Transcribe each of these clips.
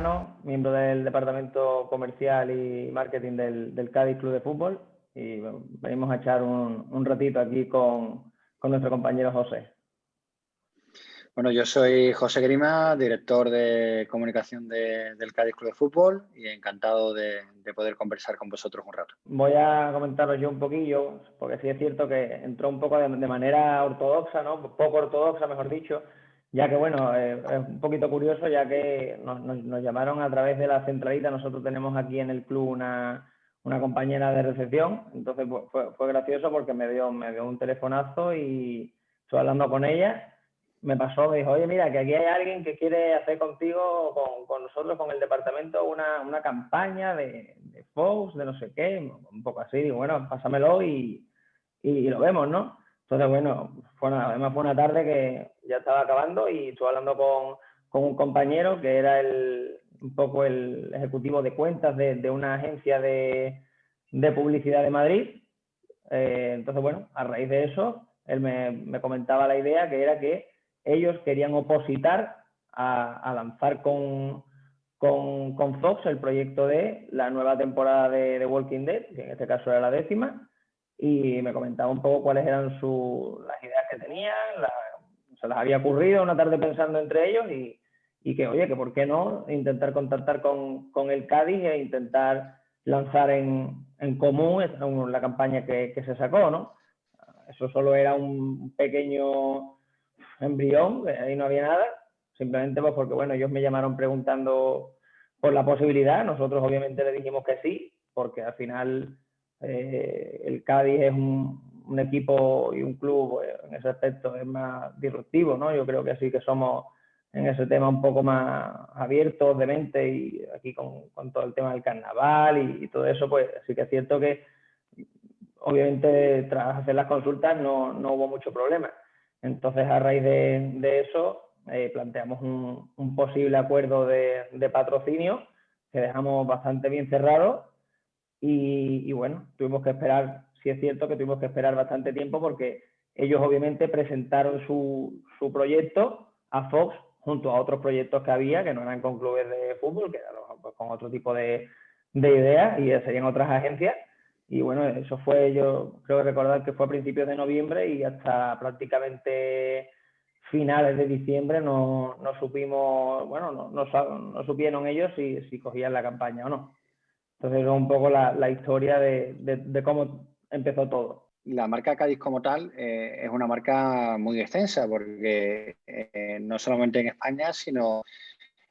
Cayetano, miembro del Departamento Comercial y Marketing del Cádiz Club de Fútbol, y bueno, venimos a echar un ratito aquí con nuestro compañero José. Bueno, yo soy José Grima, director de comunicación del Cádiz Club de Fútbol, y encantado de poder conversar con vosotros un rato. Voy a comentaros yo un poquillo, porque sí es cierto que entró un poco de manera ortodoxa, ¿no? Poco ortodoxa, mejor dicho, ya que, bueno, es un poquito curioso, ya que nos llamaron a través de la centralita. Nosotros tenemos aquí en el club una compañera de recepción, entonces fue gracioso porque me dio un telefonazo y estoy hablando con ella. Me dijo, oye, mira, que aquí hay alguien que quiere hacer contigo, con nosotros, con el departamento, una campaña de Fox, de no sé qué, un poco así. Digo, bueno, pásamelo y lo vemos, ¿no? Entonces, bueno, además fue una tarde que ya estaba acabando y estuve hablando con un compañero que era un poco el ejecutivo de cuentas de una agencia de publicidad de Madrid. Entonces, bueno, a raíz de eso, él me comentaba la idea, que era que ellos querían opositar a lanzar con Fox el proyecto de la nueva temporada de Walking Dead, que en este caso era la 10ª, y me comentaba un poco cuáles eran las ideas que tenían. Se las había ocurrido una tarde pensando entre ellos y que, oye, que por qué no intentar contactar con el Cádiz e intentar lanzar en común la campaña que se sacó, ¿no? Eso solo era un pequeño embrión, ahí no había nada, simplemente pues porque, bueno, ellos me llamaron preguntando por la posibilidad. Nosotros obviamente le dijimos que sí, porque al final el Cádiz es un equipo y un club, en ese aspecto es más disruptivo, ¿no? Yo creo que sí que somos en ese tema un poco más abiertos de mente, y aquí con todo el tema del carnaval y todo eso, pues sí que es cierto que obviamente tras hacer las consultas no hubo mucho problema. Entonces, a raíz de eso, planteamos un posible acuerdo de patrocinio que dejamos bastante bien cerrado y bueno, tuvimos que esperar. Sí es cierto que tuvimos que esperar bastante tiempo porque ellos obviamente presentaron su proyecto a Fox junto a otros proyectos que había, que no eran con clubes de fútbol, que eran pues, con otro tipo de ideas, y serían otras agencias. Y bueno, eso fue, yo creo que recordar que fue a principios de noviembre, y hasta prácticamente finales de diciembre no supimos, bueno, no supieron ellos si cogían la campaña o no. Entonces es un poco la historia de cómo empezó todo. La marca Cádiz como tal es una marca muy extensa, porque no solamente en España, sino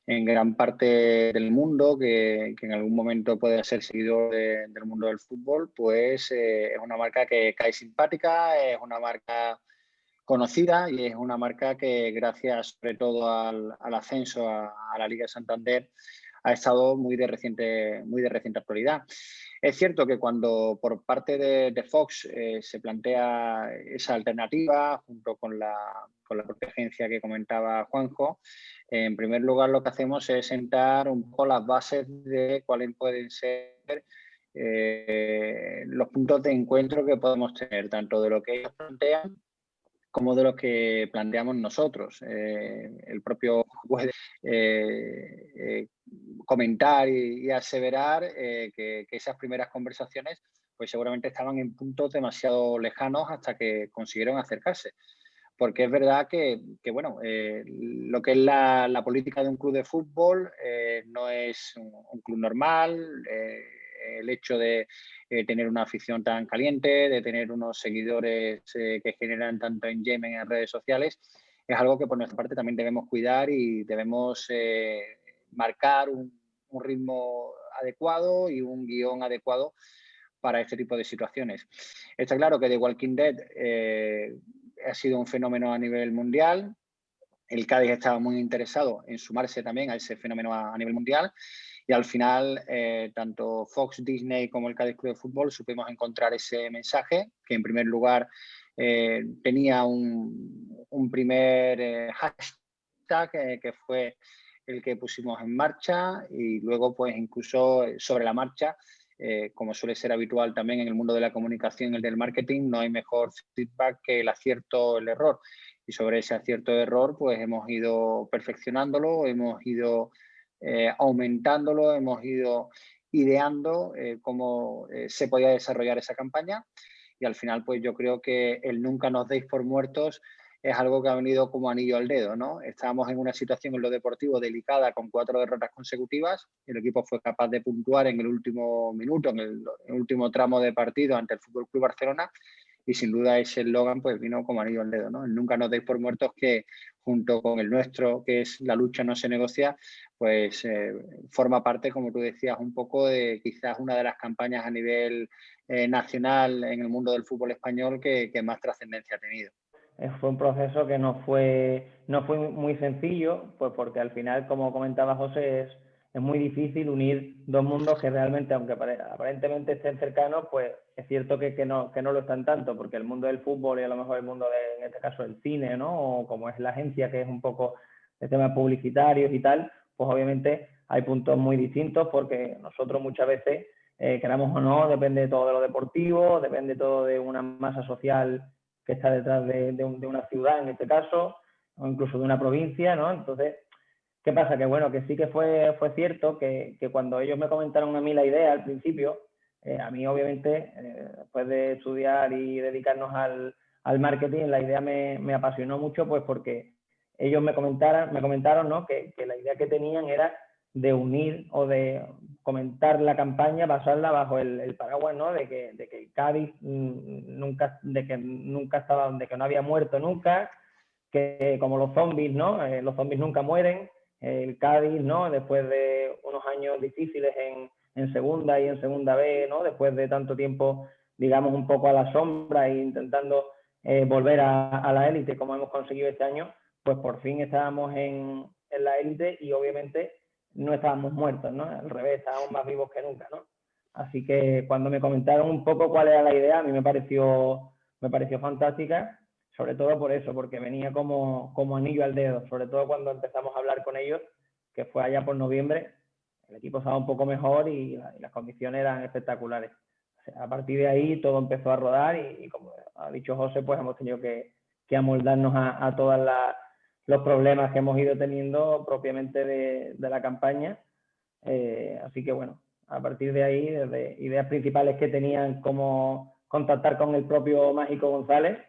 en gran parte del mundo, que en algún momento puede ser seguidor del mundo del fútbol, pues es una marca que cae simpática, es una marca conocida, y es una marca que, gracias sobre todo al ascenso a la Liga de Santander, ha estado muy de reciente actualidad. Es cierto que cuando por parte de Fox se plantea esa alternativa junto con la propia agencia que comentaba Juanjo, en primer lugar lo que hacemos es sentar un poco las bases de cuáles pueden ser los puntos de encuentro que podemos tener, tanto de lo que ellos plantean como de lo que planteamos nosotros. El propio puede comentar y aseverar que esas primeras conversaciones pues seguramente estaban en puntos demasiado lejanos hasta que consiguieron acercarse. Porque es verdad que bueno, lo que es la política de un club de fútbol no es un club normal. El hecho de tener una afición tan caliente, de tener unos seguidores que generan tanto engagement en redes sociales, es algo que por nuestra parte también debemos cuidar, y debemos marcar un ritmo adecuado y un guión adecuado para este tipo de situaciones. Está claro que The Walking Dead ha sido un fenómeno a nivel mundial. El Cádiz estaba muy interesado en sumarse también a ese fenómeno a nivel mundial, y al final tanto Fox, Disney como el Cádiz Club de Fútbol supimos encontrar ese mensaje, que en primer lugar tenía un primer hashtag que fue el que pusimos en marcha, y luego pues incluso sobre la marcha, como suele ser habitual también en el mundo de la comunicación y el del marketing, no hay mejor feedback que el acierto o el error. Y sobre ese acierto o error, pues hemos ido perfeccionándolo, hemos ido aumentándolo, hemos ido ideando cómo se podía desarrollar esa campaña y al final pues yo creo que el nunca nos deis por muertos es algo que ha venido como anillo al dedo, ¿no? Estábamos en una situación en lo deportivo delicada con 4 derrotas consecutivas, el equipo fue capaz de puntuar en el último minuto, en el último tramo de partido ante el Fútbol Club Barcelona y sin duda ese eslogan pues vino como anillo al dedo, ¿no? El nunca nos deis por muertos que junto con el nuestro, que es la lucha no se negocia, pues forma parte, como tú decías, un poco de quizás una de las campañas a nivel nacional en el mundo del fútbol español que más trascendencia ha tenido. Fue un proceso que no fue muy sencillo, pues porque al final, como comentaba José, es muy difícil unir dos mundos que realmente, aunque aparentemente estén cercanos, pues es cierto que no lo están tanto, porque el mundo del fútbol y a lo mejor el mundo en este caso del cine, ¿no? O como es la agencia, que es un poco de temas publicitarios y tal, pues obviamente hay puntos muy distintos porque nosotros muchas veces, queramos o no, depende todo de lo deportivo, depende todo de una masa social que está detrás de una ciudad en este caso, o incluso de una provincia, ¿no? Entonces, ¿qué pasa? Que bueno, que sí que fue cierto que cuando ellos me comentaron a mí la idea al principio, a mí obviamente, después de estudiar y dedicarnos al marketing, la idea me apasionó mucho, pues porque ellos me comentaron, ¿no? que la idea que tenían era de unir o de comentar la campaña, basarla bajo el paraguas, ¿no? de que Cádiz nunca estaba, de que no había muerto nunca, que como los zombies, ¿no? Los zombies nunca mueren, el Cádiz, ¿no? Después de unos años difíciles en segunda y en segunda B, ¿no? Después de tanto tiempo, digamos, un poco a la sombra e intentando volver a la élite como hemos conseguido este año, pues por fin estábamos en la élite y obviamente no estábamos muertos, ¿no? Al revés, estábamos más vivos que nunca, ¿no? Así que cuando me comentaron un poco cuál era la idea, a mí me pareció fantástica, sobre todo por eso, porque venía como anillo al dedo, sobre todo cuando empezamos a hablar con ellos, que fue allá por noviembre, el equipo estaba un poco mejor y las condiciones eran espectaculares. O sea, a partir de ahí todo empezó a rodar y como ha dicho José, pues hemos tenido que amoldarnos a todos los problemas que hemos ido teniendo propiamente de la campaña. Así que bueno, a partir de ahí, desde ideas principales que tenían como contactar con el propio Mágico González,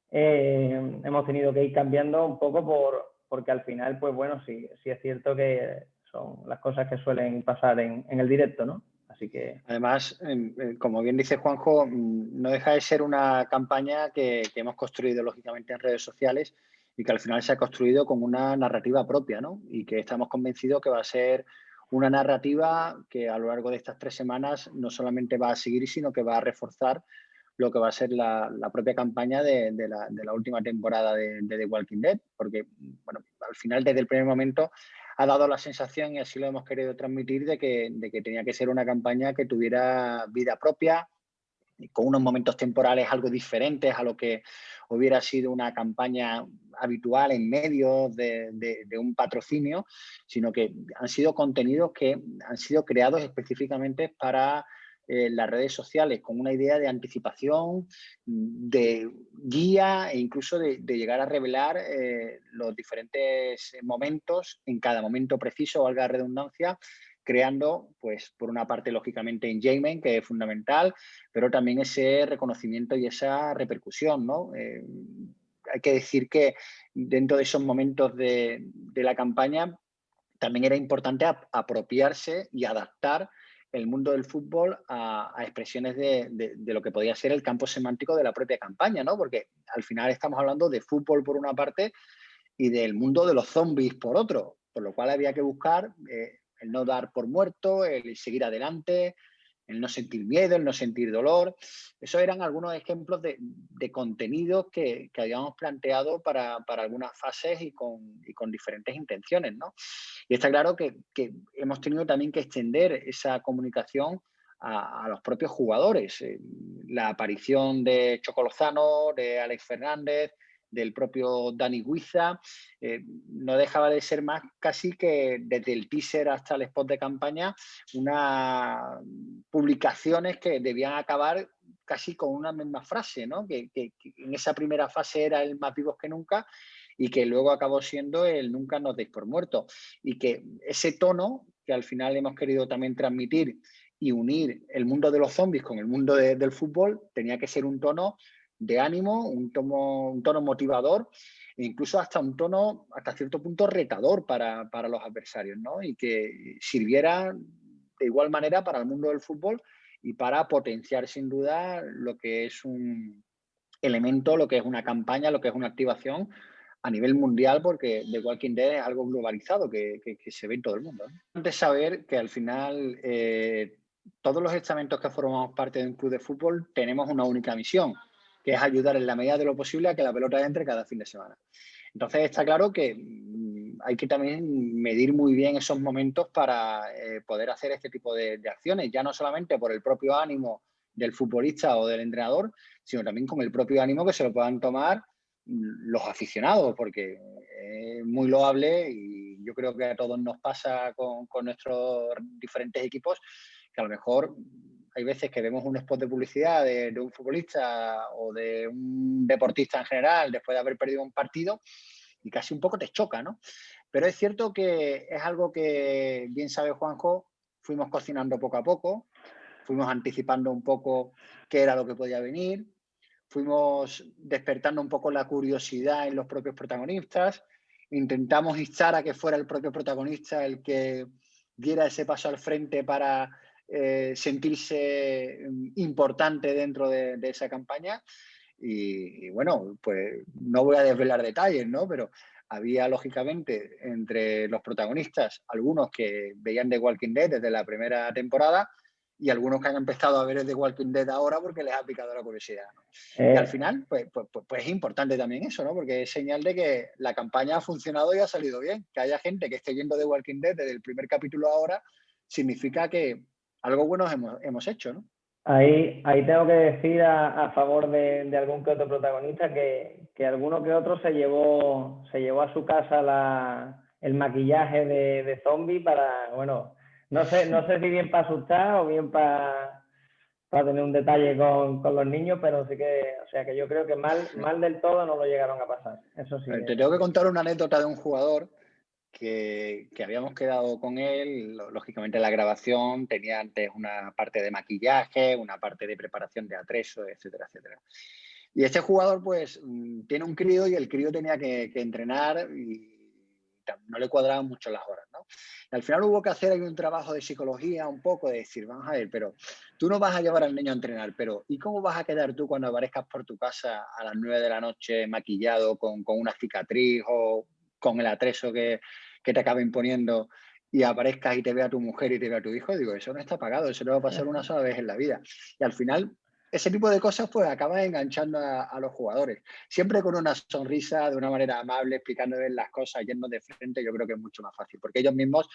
hemos tenido que ir cambiando un poco porque al final, pues bueno, sí es cierto que son las cosas que suelen pasar en el directo, ¿no? Así que... Además, como bien dice Juanjo, no deja de ser una campaña que hemos construido lógicamente en redes sociales y que al final se ha construido con una narrativa propia, ¿no? Y que estamos convencidos que va a ser una narrativa que a lo largo de estas 3 semanas no solamente va a seguir, sino que va a reforzar lo que va a ser la propia campaña de la última temporada de The Walking Dead, porque bueno, al final desde el primer momento ha dado la sensación, y así lo hemos querido transmitir, de que tenía que ser una campaña que tuviera vida propia, con unos momentos temporales algo diferentes a lo que hubiera sido una campaña habitual en medio de un patrocinio, sino que han sido contenidos que han sido creados específicamente para las redes sociales, con una idea de anticipación, de guía e incluso de llegar a revelar los diferentes momentos, en cada momento preciso, valga la redundancia, creando, pues, por una parte, lógicamente, engagement, que es fundamental, pero también ese reconocimiento y esa repercusión, ¿no? Hay que decir que dentro de esos momentos de la campaña también era importante apropiarse y adaptar el mundo del fútbol a expresiones de lo que podía ser el campo semántico de la propia campaña, ¿no? Porque al final estamos hablando de fútbol por una parte y del mundo de los zombies por otro, por lo cual había que buscar el no dar por muerto, el seguir adelante, el no sentir miedo, el no sentir dolor. Esos eran algunos ejemplos de contenidos que habíamos planteado para algunas fases y con diferentes intenciones, ¿no? Y está claro que hemos tenido también que extender esa comunicación a los propios jugadores. La aparición de Choco Lozano, de Alex Fernández, del propio Dani Guiza, no dejaba de ser más casi que desde el teaser hasta el spot de campaña, unas publicaciones que debían acabar casi con una misma frase, ¿no? Que en esa primera fase era el más vivos que nunca y que luego acabó siendo el nunca nos deis por muerto. Y que ese tono que al final hemos querido también transmitir y unir el mundo de los zombies con el mundo del fútbol, tenía que ser un tono de ánimo, un tono motivador, e incluso hasta un tono, hasta cierto punto, retador para los adversarios, ¿no? Y que sirviera de igual manera para el mundo del fútbol y para potenciar sin duda lo que es un elemento, lo que es una campaña, lo que es una activación a nivel mundial, porque The Walking Dead es algo globalizado que se ve en todo el mundo, ¿no? Antes saber que al final todos los estamentos que formamos parte de un club de fútbol tenemos una única misión, que es ayudar en la medida de lo posible a que la pelota entre cada fin de semana. Entonces está claro que hay que también medir muy bien esos momentos para poder hacer este tipo de acciones, ya no solamente por el propio ánimo del futbolista o del entrenador, sino también con el propio ánimo que se lo puedan tomar los aficionados, porque es muy loable y yo creo que a todos nos pasa con nuestros diferentes equipos, que a lo mejor hay veces que vemos un spot de publicidad de un futbolista o de un deportista en general después de haber perdido un partido y casi un poco te choca, ¿no? Pero es cierto que es algo que, bien sabe Juanjo, fuimos cocinando poco a poco, fuimos anticipando un poco qué era lo que podía venir, fuimos despertando un poco la curiosidad en los propios protagonistas, intentamos instar a que fuera el propio protagonista el que diera ese paso al frente para sentirse importante dentro de esa campaña. Y bueno, pues no voy a desvelar detalles, ¿no? Pero había, lógicamente, entre los protagonistas algunos que veían The Walking Dead desde la primera temporada y algunos que han empezado a ver The Walking Dead ahora porque les ha picado la curiosidad, ¿no? Y al final, pues es importante también eso, ¿no? Porque es señal de que la campaña ha funcionado y ha salido bien. Que haya gente que esté viendo The Walking Dead desde el primer capítulo ahora significa que algo bueno hemos hecho, ¿no? Ahí tengo que decir a favor de algún que otro protagonista que alguno que otro se llevó a su casa el maquillaje de zombie para, bueno, no sé si bien para asustar o bien para tener un detalle con los niños, pero sí que, o sea que yo creo que mal del todo no lo llegaron a pasar. Eso sí. Te tengo que contar una anécdota de un jugador que habíamos quedado con él. Lógicamente la grabación tenía antes una parte de maquillaje, una parte de preparación de atrezo, etcétera, etcétera. Y este jugador pues tiene un crío y el crío tenía que entrenar y no le cuadraban mucho las horas, ¿no? Y al final hubo que hacer ahí un trabajo de psicología un poco, de decir, vamos a ver, pero tú no vas a llevar al niño a entrenar, pero ¿y cómo vas a quedar tú cuando aparezcas por tu casa a las 9 de la noche maquillado con una cicatriz o con el atrezo que te acaba imponiendo y aparezcas y te vea tu mujer y te vea tu hijo? Digo, eso no está pagado, eso no va a pasar una sola vez en la vida. Y al final ese tipo de cosas pues acaban enganchando a los jugadores. Siempre con una sonrisa, de una manera amable, explicándoles las cosas, yendo de frente, yo creo que es mucho más fácil, porque ellos mismos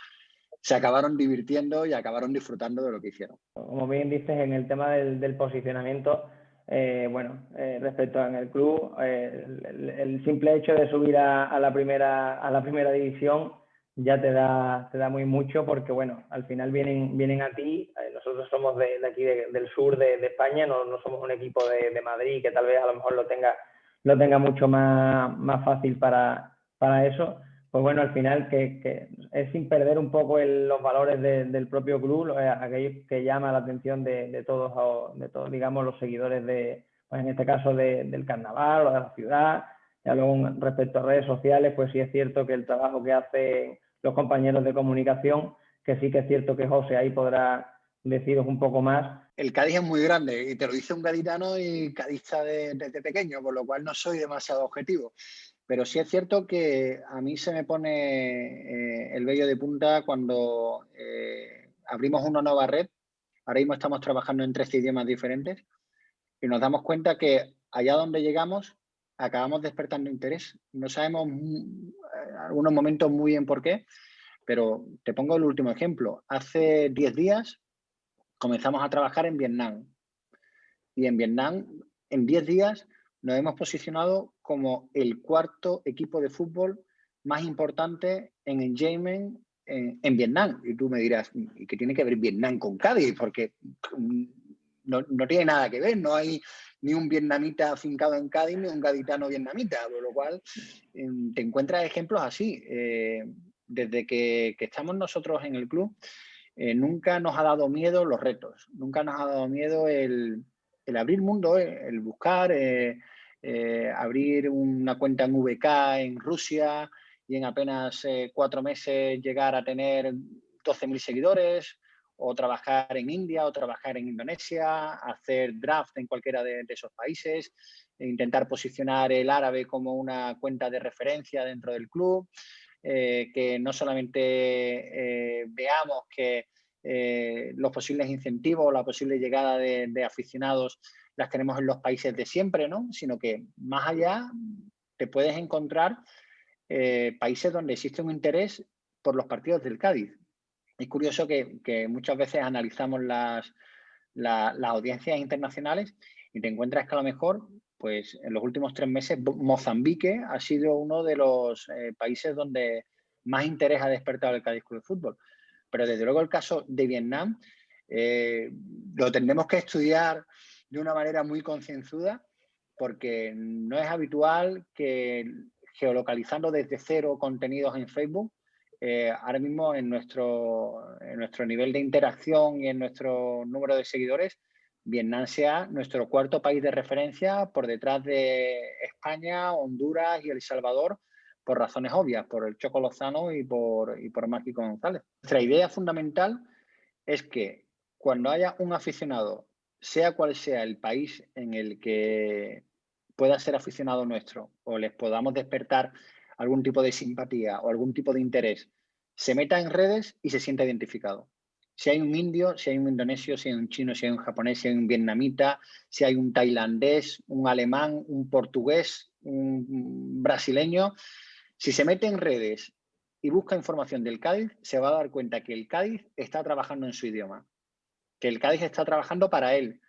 se acabaron divirtiendo y acabaron disfrutando de lo que hicieron. Como bien dices, en el tema del posicionamiento, respecto en el club, el simple hecho de subir a la primera división ya te da muy mucho, porque bueno, al final vienen a ti. Nosotros somos de aquí del sur de España, no somos un equipo de Madrid que tal vez a lo mejor lo tenga mucho más fácil para eso. Pues bueno, al final que es sin perder un poco los valores del propio club, aquello que llama la atención de todos, digamos, los seguidores pues en este caso del carnaval o de la ciudad. Ya luego, respecto a redes sociales, pues sí es cierto que el trabajo que hacen los compañeros de comunicación, que sí que es cierto que José ahí podrá deciros un poco más. El Cádiz es muy grande y te lo dice un gaditano y cadista desde pequeño, por lo cual no soy demasiado objetivo. Pero sí es cierto que a mí se me pone el vello de punta cuando abrimos una nueva red. Ahora mismo estamos trabajando en 13 idiomas diferentes y nos damos cuenta que allá donde llegamos acabamos despertando interés. No sabemos algunos momentos muy bien por qué, pero te pongo el último ejemplo. Hace 10 días comenzamos a trabajar en Vietnam y en Vietnam en 10 días nos hemos posicionado como el cuarto equipo de fútbol más importante en engagement en Vietnam. Y tú me dirás, ¿y qué tiene que ver Vietnam con Cádiz? Porque no tiene nada que ver, no hay ni un vietnamita afincado en Cádiz ni un gaditano vietnamita, por lo cual te encuentras ejemplos así. desde que estamos nosotros en el club, nunca nos ha dado miedo los retos, nunca nos ha dado miedo el abrir mundo, el buscar, abrir una cuenta en VK en Rusia y en apenas 4 meses llegar a tener 12.000 seguidores, o trabajar en India o trabajar en Indonesia, hacer draft en cualquiera de esos países, e intentar posicionar el árabe como una cuenta de referencia dentro del club. Que no solamente veamos que los posibles incentivos o la posible llegada de aficionados las tenemos en los países de siempre, ¿no? Sino que más allá te puedes encontrar países donde existe un interés por los partidos del Cádiz. Es curioso que muchas veces analizamos las audiencias internacionales y te encuentras que a lo mejor, pues en los últimos 3 meses, Mozambique ha sido uno de los países donde más interés ha despertado el Cádiz Club de Fútbol. Pero desde luego el caso de Vietnam lo tendremos que estudiar de una manera muy concienzuda, porque no es habitual que geolocalizando desde cero contenidos en Facebook, ahora mismo en nuestro nivel de interacción y en nuestro número de seguidores, Vietnam sea nuestro 4.º país de referencia por detrás de España, Honduras y El Salvador, por razones obvias, por el Choco Lozano y por Mágico González. Nuestra idea fundamental es que cuando haya un aficionado, sea cual sea el país en el que pueda ser aficionado nuestro, o les podamos despertar algún tipo de simpatía o algún tipo de interés, se meta en redes y se sienta identificado. Si hay un indio, si hay un indonesio, si hay un chino, si hay un japonés, si hay un vietnamita, si hay un tailandés, un alemán, un portugués, un brasileño, si se mete en redes y busca información del Cádiz, se va a dar cuenta que el Cádiz está trabajando en su idioma, que el Cádiz está trabajando para él.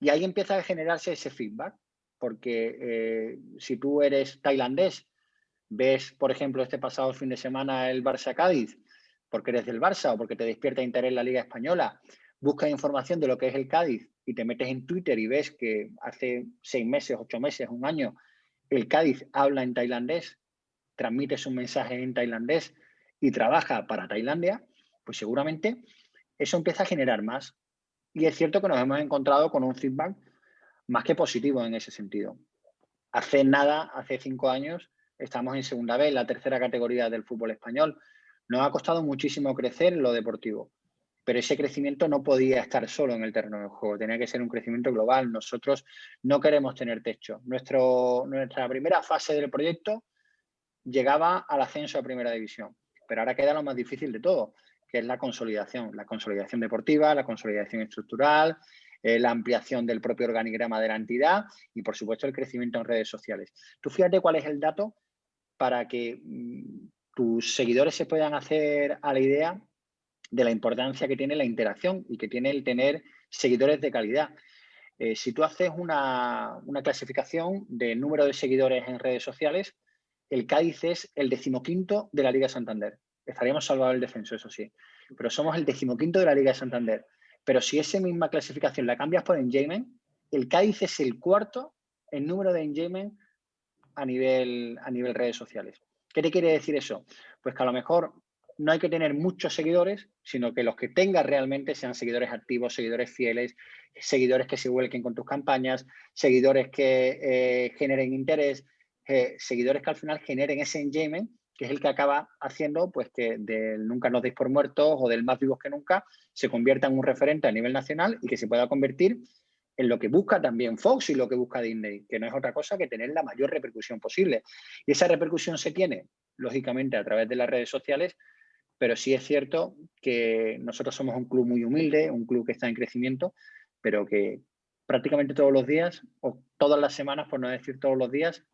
Y ahí empieza a generarse ese feedback, porque si tú eres tailandés, ves, por ejemplo, este pasado fin de semana el Barça-Cádiz, porque eres del Barça o porque te despierta interés en la Liga Española, buscas información de lo que es el Cádiz y te metes en Twitter y ves que hace 6 meses, 8 meses, un año, el Cádiz habla en tailandés, transmite su mensaje en tailandés y trabaja para Tailandia, pues seguramente eso empieza a generar más. Y es cierto que nos hemos encontrado con un feedback más que positivo en ese sentido. Hace nada, hace 5 años, estamos en segunda B, en la tercera categoría del fútbol español. Nos ha costado muchísimo crecer en lo deportivo, pero ese crecimiento no podía estar solo en el terreno del juego, tenía que ser un crecimiento global. Nosotros no queremos tener techo. Nuestra primera fase del proyecto llegaba al ascenso a primera división, pero ahora queda lo más difícil de todo, que es la consolidación deportiva, la consolidación estructural, la ampliación del propio organigrama de la entidad y, por supuesto, el crecimiento en redes sociales. Tú fíjate cuál es el dato para que tus seguidores se puedan hacer a la idea de la importancia que tiene la interacción y que tiene el tener seguidores de calidad. Si tú haces una clasificación de número de seguidores en redes sociales, el Cádiz es el 15º de la Liga Santander. Estaríamos salvados del descenso, eso sí, pero somos el 15º de la Liga Santander. Pero si esa misma clasificación la cambias por engagement, el Cádiz es el 4º en número de engagement a nivel redes sociales. ¿Qué te quiere decir eso? Pues que a lo mejor no hay que tener muchos seguidores, sino que los que tengas realmente sean seguidores activos, seguidores fieles, seguidores que se vuelquen con tus campañas, seguidores que generen interés, seguidores que al final generen ese engagement, que es el que acaba haciendo pues que del nunca nos deis por muertos o del más vivos que nunca se convierta en un referente a nivel nacional y que se pueda convertir en lo que busca también Fox y lo que busca Disney, que no es otra cosa que tener la mayor repercusión posible. Y esa repercusión se tiene, lógicamente, a través de las redes sociales, pero sí es cierto que nosotros somos un club muy humilde, un club que está en crecimiento, pero que prácticamente todos los días, o todas las semanas, por no decir todos los días,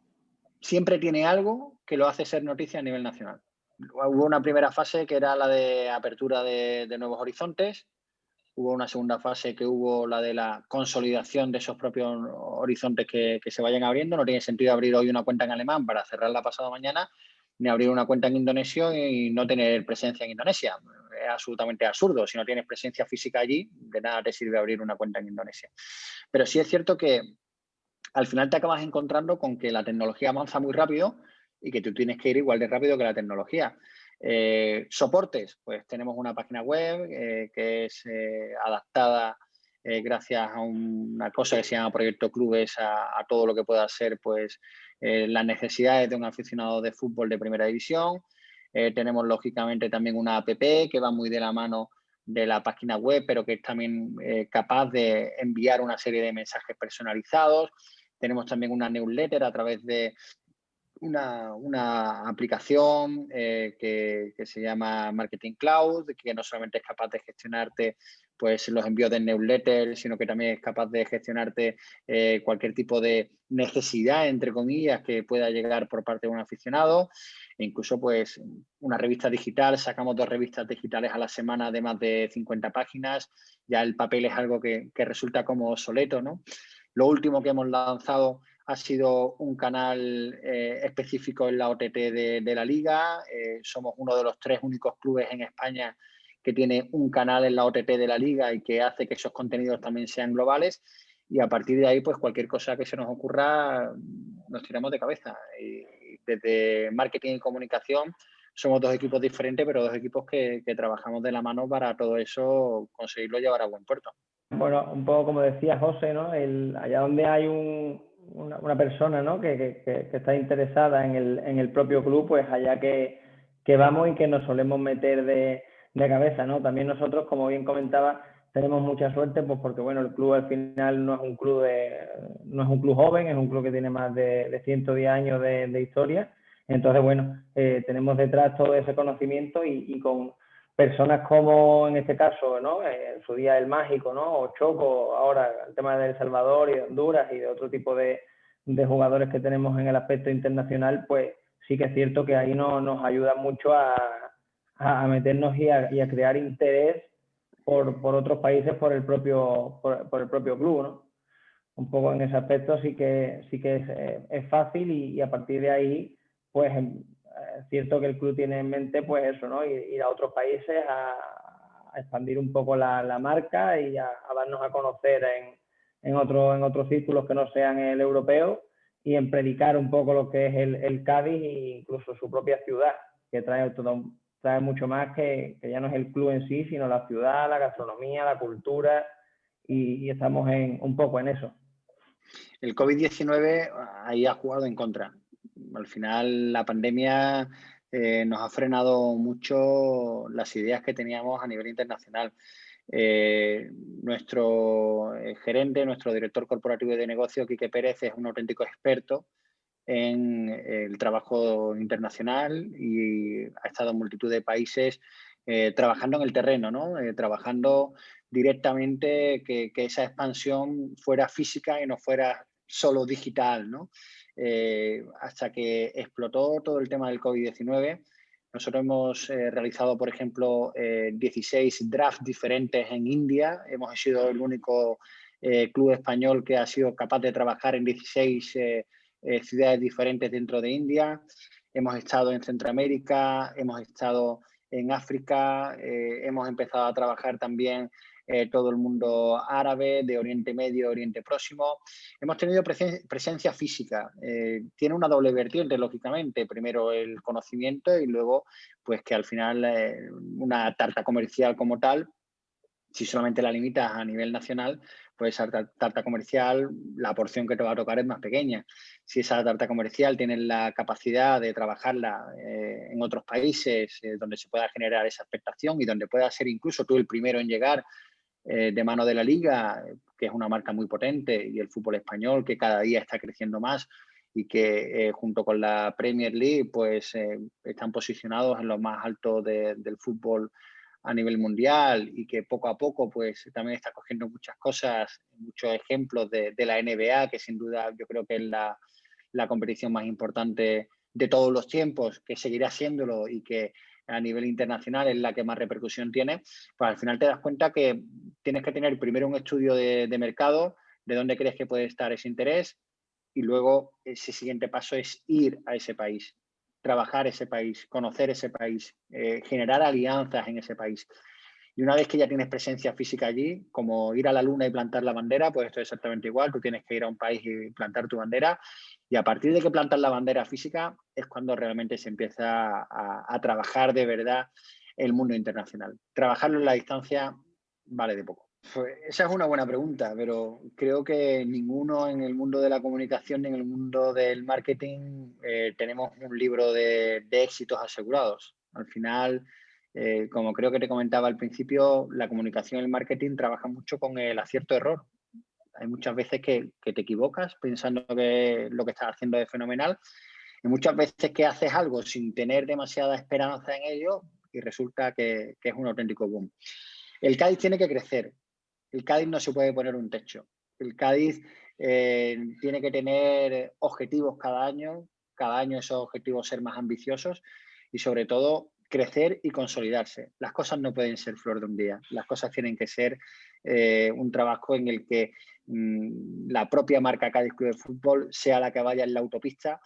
siempre tiene algo que lo hace ser noticia a nivel nacional. Hubo una primera fase que era la de apertura de nuevos horizontes. Hubo una segunda fase que hubo la de la consolidación de esos propios horizontes que se vayan abriendo. No tiene sentido abrir hoy una cuenta en alemán para cerrarla pasado mañana, ni abrir una cuenta en indonesio y no tener presencia en Indonesia. Es absolutamente absurdo. Si no tienes presencia física allí, de nada te sirve abrir una cuenta en Indonesia. Pero sí es cierto que al final te acabas encontrando con que la tecnología avanza muy rápido y que tú tienes que ir igual de rápido que la tecnología. Soportes, pues tenemos una página web que es adaptada gracias a una cosa que se llama Proyecto Clubes a todo lo que pueda ser pues, las necesidades de un aficionado de fútbol de primera división. Tenemos lógicamente también una app que va muy de la mano de la página web, pero que es también capaz de enviar una serie de mensajes personalizados. Tenemos también una newsletter a través de una aplicación que se llama Marketing Cloud, que no solamente es capaz de gestionarte pues, los envíos de newsletter, sino que también es capaz de gestionarte cualquier tipo de necesidad, entre comillas, que pueda llegar por parte de un aficionado. E incluso pues, una revista digital, sacamos 2 revistas digitales a la semana de más de 50 páginas. Ya el papel es algo que resulta como obsoleto, ¿no? Lo último que hemos lanzado ha sido un canal específico en la OTT de la Liga. Somos uno de los 3 únicos clubes en España que tiene un canal en la OTT de la Liga y que hace que esos contenidos también sean globales. Y a partir de ahí, pues cualquier cosa que se nos ocurra, nos tiramos de cabeza. Y desde marketing y comunicación somos 2 equipos diferentes, pero 2 equipos que trabajamos de la mano para todo eso conseguirlo llevar a buen puerto. Bueno, un poco como decía José, ¿no? Allá donde hay una persona, ¿no? que está interesada en el propio club, pues allá que vamos y que nos solemos meter de cabeza, ¿no? También nosotros, como bien comentaba, tenemos mucha suerte, pues porque bueno, el club al final no es un club joven, es un club que tiene más de 110 años de historia. Entonces, bueno, tenemos detrás todo ese conocimiento y con personas como en este caso, ¿no? En su día el Mágico, ¿no? O Choco, ahora el tema de El Salvador y de Honduras y de otro tipo de jugadores que tenemos en el aspecto internacional, pues sí que es cierto que ahí nos ayuda mucho a meternos y a crear interés por otros países por el propio club, ¿no? Un poco en ese aspecto sí que es fácil y a partir de ahí, pues es cierto que el club tiene en mente pues eso, ¿no? Ir a otros países a expandir un poco la marca y a darnos a conocer en otros círculos que no sean el europeo y en predicar un poco lo que es el Cádiz e incluso su propia ciudad, que trae mucho más que ya no es el club en sí, sino la ciudad, la gastronomía, la cultura y estamos un poco en eso. El COVID-19 ahí ha jugado en contra. Al final, la pandemia nos ha frenado mucho las ideas que teníamos a nivel internacional. Nuestro gerente, nuestro director corporativo de negocio, Quique Pérez, es un auténtico experto en el trabajo internacional y ha estado en multitud de países trabajando en el terreno, ¿no? Trabajando directamente que esa expansión fuera física y no fuera solo digital, ¿no? Hasta que explotó todo el tema del COVID-19. Nosotros hemos realizado, por ejemplo, 16 drafts diferentes en India. Hemos sido el único club español que ha sido capaz de trabajar en 16 ciudades diferentes dentro de India. Hemos estado en Centroamérica, hemos estado en África, hemos empezado a trabajar también todo el mundo árabe, de Oriente Medio, Oriente Próximo. Hemos tenido presencia física. Tiene una doble vertiente, lógicamente. Primero el conocimiento y luego, pues que al final una tarta comercial como tal, si solamente la limitas a nivel nacional, pues esa tarta comercial, la porción que te va a tocar es más pequeña. Si esa tarta comercial tienes la capacidad de trabajarla en otros países donde se pueda generar esa expectación y donde puedas ser incluso tú el primero en llegar de mano de la Liga, que es una marca muy potente, y el fútbol español, que cada día está creciendo más y que junto con la Premier League, pues están posicionados en lo más alto del fútbol a nivel mundial y que poco a poco pues también está cogiendo muchas cosas, muchos ejemplos de la NBA, que sin duda yo creo que es la competición más importante de todos los tiempos, que seguirá siéndolo y que a nivel internacional es la que más repercusión tiene, pues al final te das cuenta que tienes que tener primero un estudio de mercado, de dónde crees que puede estar ese interés, y luego ese siguiente paso es ir a ese país, trabajar ese país, conocer ese país, generar alianzas en ese país. Y una vez que ya tienes presencia física allí, como ir a la luna y plantar la bandera, pues esto es exactamente igual. Tú tienes que ir a un país y plantar tu bandera. Y a partir de que plantas la bandera física es cuando realmente se empieza a trabajar de verdad el mundo internacional. Trabajarlo en la distancia vale de poco. Pues esa es una buena pregunta, pero creo que ninguno en el mundo de la comunicación ni en el mundo del marketing tenemos un libro de éxitos asegurados. Al final, como creo que te comentaba al principio, la comunicación y el marketing trabaja mucho con el acierto-error. Hay muchas veces que te equivocas pensando que lo que estás haciendo es fenomenal y muchas veces que haces algo sin tener demasiada esperanza en ello y resulta que es un auténtico boom. El Cádiz tiene que crecer. El Cádiz no se puede poner un techo. El Cádiz tiene que tener objetivos cada año esos objetivos ser más ambiciosos y sobre todo crecer y consolidarse. Las cosas no pueden ser flor de un día, las cosas tienen que ser un trabajo en el que la propia marca Cádiz Club de Fútbol sea la que vaya en la autopista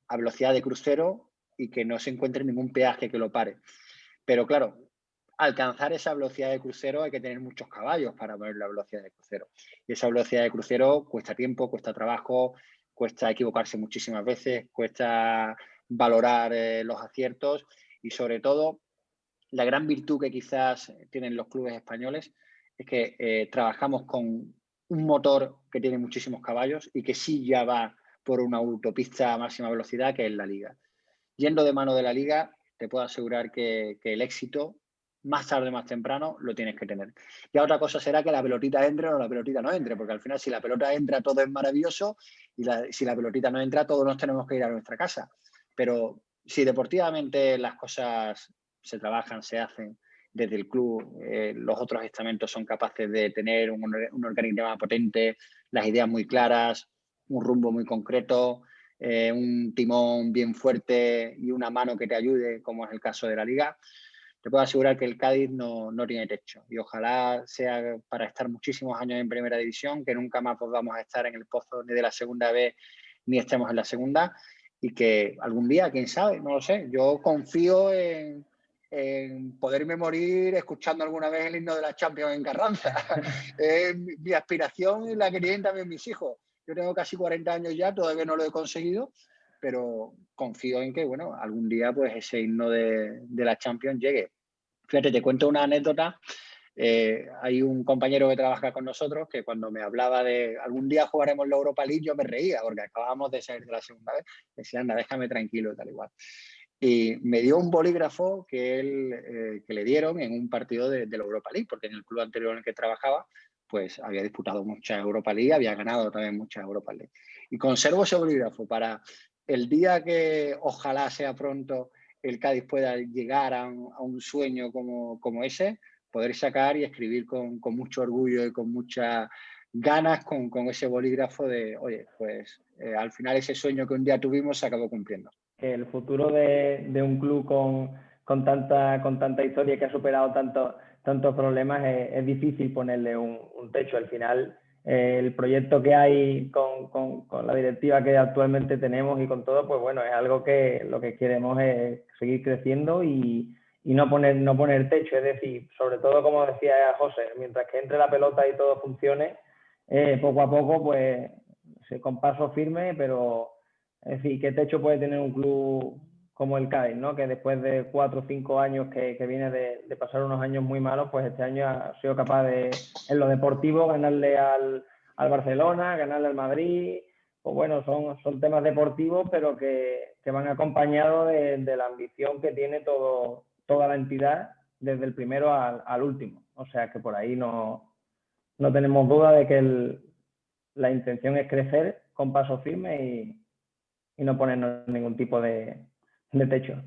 a velocidad de crucero y que no se encuentre ningún peaje que lo pare. Pero claro, alcanzar esa velocidad de crucero hay que tener muchos caballos para poner la velocidad de crucero. Y esa velocidad de crucero cuesta tiempo, cuesta trabajo, cuesta equivocarse muchísimas veces, cuesta valorar los aciertos y sobre todo la gran virtud que quizás tienen los clubes españoles es que trabajamos con un motor que tiene muchísimos caballos y que sí ya va por una autopista a máxima velocidad, que es la Liga. Yendo de mano de la Liga, te puedo asegurar que el éxito, más tarde o más temprano, lo tienes que tener. Ya otra cosa será que la pelotita entre o la pelotita no entre, porque al final si la pelota entra todo es maravilloso y si la pelotita no entra todos nos tenemos que ir a nuestra casa. Pero si deportivamente las cosas se trabajan, se hacen desde el club, los otros estamentos son capaces de tener un organigrama potente, las ideas muy claras, un rumbo muy concreto, un timón bien fuerte y una mano que te ayude, como es el caso de la Liga, te puedo asegurar que el Cádiz no tiene techo. Y ojalá sea para estar muchísimos años en Primera División, que nunca más podamos estar en el pozo ni de la Segunda B, ni estemos en la Segunda, y que algún día, quién sabe, no lo sé, yo confío en poderme morir escuchando alguna vez el himno de la Champions en Carranza. Es mi aspiración y la que tienen también mis hijos. Yo tengo casi 40 años ya, todavía no lo he conseguido, pero confío en que, bueno, algún día pues ese himno de la Champions llegue. Fíjate, te cuento una anécdota. Hay un compañero que trabaja con nosotros que cuando me hablaba de algún día jugaremos la Europa League, yo me reía porque acabábamos de salir de la segunda vez. Decía, anda, déjame tranquilo y tal igual. Y me dio un bolígrafo que le dieron en un partido de la Europa League, porque en el club anterior en el que trabajaba, pues había disputado mucha Europa League, había ganado también mucha Europa League. Y conservo ese bolígrafo para el día que ojalá sea pronto el Cádiz pueda llegar a un sueño como ese, poder sacar y escribir con mucho orgullo y con muchas ganas con ese bolígrafo de, oye, pues al final ese sueño que un día tuvimos se acabó cumpliendo. El futuro de un club con tanta historia que ha superado tantos problemas es difícil ponerle un techo. Al final, el proyecto que hay con la directiva que actualmente tenemos y con todo, pues bueno, es algo que lo que queremos es seguir creciendo y no poner techo. Es decir, sobre todo, como decía José, mientras que entre la pelota y todo funcione, poco a poco, pues con paso firme, pero es decir, ¿qué techo puede tener un club como el Cádiz, ¿no? Que después de 4 o 5 años que viene de pasar unos años muy malos, pues este año ha sido capaz de, en lo deportivo, ganarle al Barcelona, ganarle al Madrid. Pues bueno, son temas deportivos, pero que van acompañados de la ambición que tiene toda la entidad, desde el primero al último. O sea que por ahí no tenemos duda de que la intención es crecer con paso firme y no ponernos ningún tipo de techo.